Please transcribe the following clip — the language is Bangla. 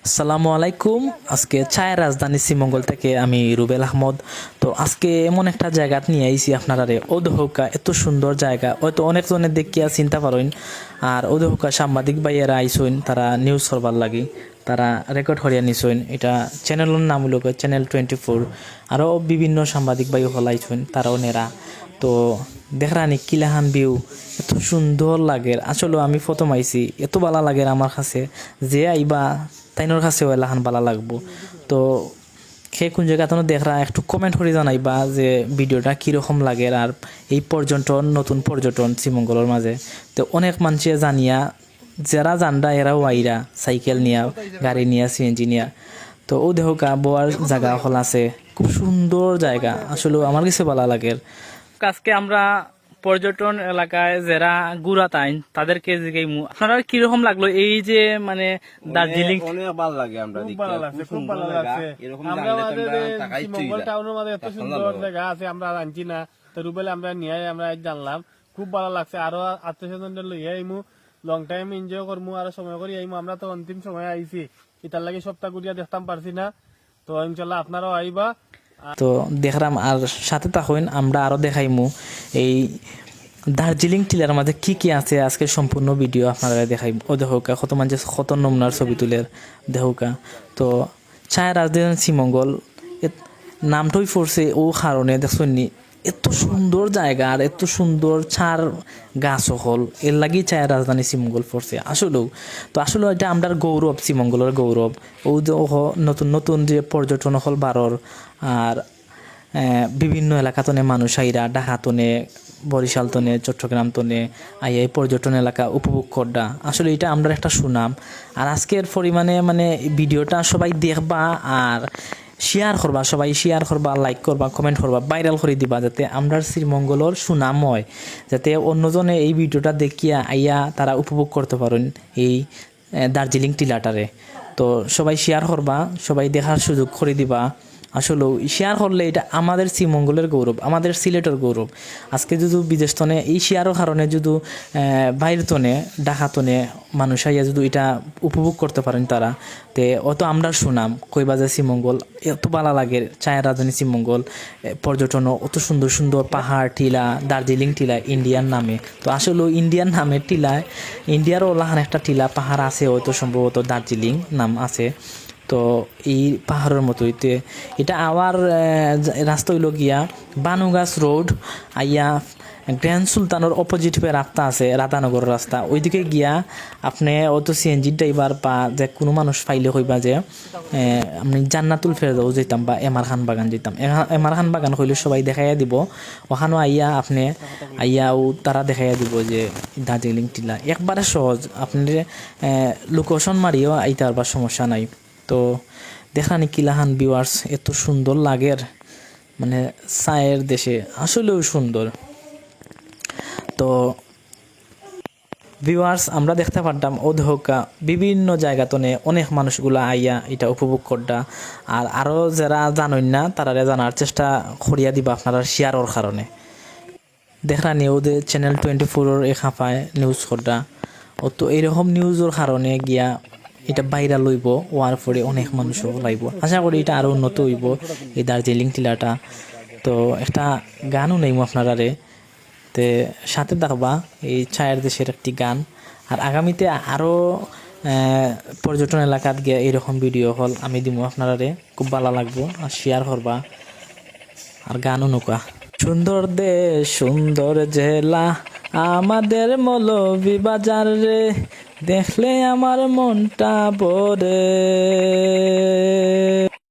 আসসালামু আলাইকুম। আজকে চায়ের রাজধানী শ্রীমঙ্গল থেকে আমি রুবেল আহমদ। তো আজকে এমন একটা জায়গা নিয়ে আইছি আপনারা ওদহৌকা, এত সুন্দর জায়গা হয়তো অনেকজনের দেখিয়া চিন্তা পারেন। আর ওদহৌকা সাংবাদিক ভাইয়েরা আইসইন, তারা নিউজ করবার লাগি, তারা রেকর্ড করিয়া নিছইন। এটা চ্যানেলের নাম হলো চ্যানেল 24। আরও বিভিন্ন সাংবাদিক ভাই হল আইসইন, তারাও নেরা। তো দেখরানি কিলাহান ভিউ, এত সুন্দর লাগে। আসলে আমি প্রথম আইছি, এত ভালো লাগে আমার কাছে যে আইবা তাইনোর কাছেও এলাহান ভালো লাগবো। তো সে কোন জায়গাতে দেখরা একটু কমেন্ট করে জানাইবা যে ভিডিওটা কীরকম লাগে। আর এই পর্যটন, নতুন পর্যটন শ্রীমঙ্গলের মাঝে তো অনেক মানুষে জানিয়া, যারা জানরা এরাও আইরা সাইকেল নিয়া, গাড়ি নিয়া, সিএনজি নিয়া। তো ও দেহকা বোয়ার জায়গা হল আছে, খুব সুন্দর জায়গা। আসলে আমার কাছে ভালো লাগে। আজকে আমরা পর্যটন এলাকায় যারা ঘুরা তাইন তাদেরকে জিগাইমু আপনারা কিরকম লাগলো এই যে মানে দার্জিলিং। অনেক ভালো লাগে, আমরা খুব ভালো লাগছে, খুব ভালো লাগছে। আমরা শ্রীমঙ্গল টাউনের মধ্যে এত সুন্দর জায়গা আছে আমরা জানছি না। তো রুবেলে আমরা নিয়ে আমরা জানলাম, খুব ভালো লাগছে। আরো আত্মীয় স্বজন লইয়া আইমু, লং টাইম এনজয় করমু, আরো সময় করে আইমু। আমরা তো অন্তিম সময় আইছি, এটার লাগে সপ্তাহ ঘুরিয়া দেখতাম পারছি না। তো ইনশাল্লাহ আপনারাও আইবা। তো দেখলাম আর সাথে থাকুন, আমরা আরো দেখাইমু এই দার্জিলিং টিলার মাঝে কি কি আছে। আজকে সম্পূর্ণ ভিডিও আপনারা দেখাই। ও দেহকা কত মানুষ কত নমুনার ছবি তুলের দেহকা। তো চায়ের রাজধানী শ্রীমঙ্গল নামটাই পড়ছে ও কারণে দেখছেন নি, এত সুন্দর জায়গা আর এত সুন্দর চার গাছ হল, এর লাগি চায়ের রাজধানী শ্রীমঙ্গল পড়ছে আসলেও। তো আসলে এটা আমরার গৌরব, শ্রীমঙ্গলের গৌরব। ও যে নতুন নতুন যে পর্যটন হল বারর, আর বিভিন্ন এলাকাতনে মানুষ আইরা, ঢাকাতনে, বরিশাল তনে, চট্টগ্রাম তনে আইয়া এই পর্যটন এলাকা উপভোগ করডা। আসলে এটা আমরা একটা সুনাম। আর আজকের পরিমাণে মানে ভিডিওটা সবাই দেখবা আর শেয়ার করবা, সবাই শেয়ার করবা, লাইক করবা, কমেন্ট করবা, ভাইরাল করে দিবা, যাতে আমরা শ্রীমঙ্গলের সুনাম হয়, যাতে অন্যজনে এই ভিডিওটা দেখিয়া আইয়া তারা উপভোগ করতে পারেন এই দার্জিলিং টিলাটারে। তো সবাই শেয়ার করবা, সবাই দেখার সুযোগ করে দিবা। আসলে শেয়ার করলে এটা আমাদের শ্রীমঙ্গলের গৌরব, আমাদের সিলেটের গৌরব। আজকে যদি বিদেশ তনে এই শেয়ারের কারণে যদি বাইরের তনে, ঢাকাতনে মানুষ আইয়া যদি এটা উপভোগ করতে পারেন তারা, তে অত আমরা সুনাম কইবা যে শ্রীমঙ্গল এত ভালো লাগে। চায়ের রাজধানী শ্রীমঙ্গল, পর্যটন, অত সুন্দর সুন্দর পাহাড়, টিলা, দার্জিলিং টিলা ইন্ডিয়ান নামে। তো আসলে ইন্ডিয়ান নামের টিলায়, ইন্ডিয়ারও ওলাহান একটা টিলা পাহাড় আছে, হয়তো সম্ভবত দার্জিলিং নাম আছে। তো এই পাহাড়ের মতোইতে এটা আবার রাস্তা হইল গিয়া বানুগাছ রোড আইয়া গ্র্যান্ড সুলতানের অপোজিট হয়ে রাস্তা আছে, রাধানগর রাস্তা, ওইদিকে গিয়া আপনি অত সিএনজি ড্রাইভার বা যে কোনো মানুষ পাইলে হইবা যে আপনি জান্নাতুল ফেরদাউস যেতাম বা এমআর খান বাগান যেতাম। এমআর খান বাগান হইলে সবাই দেখাইয়া দিব, ওখানেও আইয়া আপনি আইয়াও তারা দেখাইয়া দিব যে দার্জিলিং টিলা একবারে সহজ। আপনি লোকেশন মারিও আইতে পারবার সমস্যা নাই। তো দেখানি কিলাহান ভিউয়ার্স, এত সুন্দর লাগের মানে চায়ের দেশে, আসলেও সুন্দর। তো ভিউয়ার্স আমরা দেখতে পারতাম ওদহকা বিভিন্ন জায়গাতনে অনেক মানুষগুলা আইয়া এটা উপভোগ করডা। আর আরও যারা জানেন না তারা জানার চেষ্টা করিয়া দিবা আপনারা শেয়ারের কারণে। দেখরানি ওদের চ্যানেল 24 এখা পায় নিউজ করডা। ও তো এইরকম নিউজের কারণে গিয়া এটা বাইরা লইব, ওয়ার পরে অনেক মানুষও লাইব। আশা করি এটা আরও উন্নত হইব এই দার্জিলিং টিলাটা। তো একটা গানও নেইম আপনারারে, তে সাথে দেখবা এই ছায়ের দেশের একটি গান। আর আগামীতে আরও পর্যটন এলাকাত গিয়ে এইরকম ভিডিও হল আমি দিব আপনারারে, খুব ভালো লাগবো। আর শেয়ার করবা আর গানও নৌকা। সুন্দর দেশ সুন্দর জেলা আমাদের মৌলভীবাজার রে, দেখলে আমার মনটা ভরে।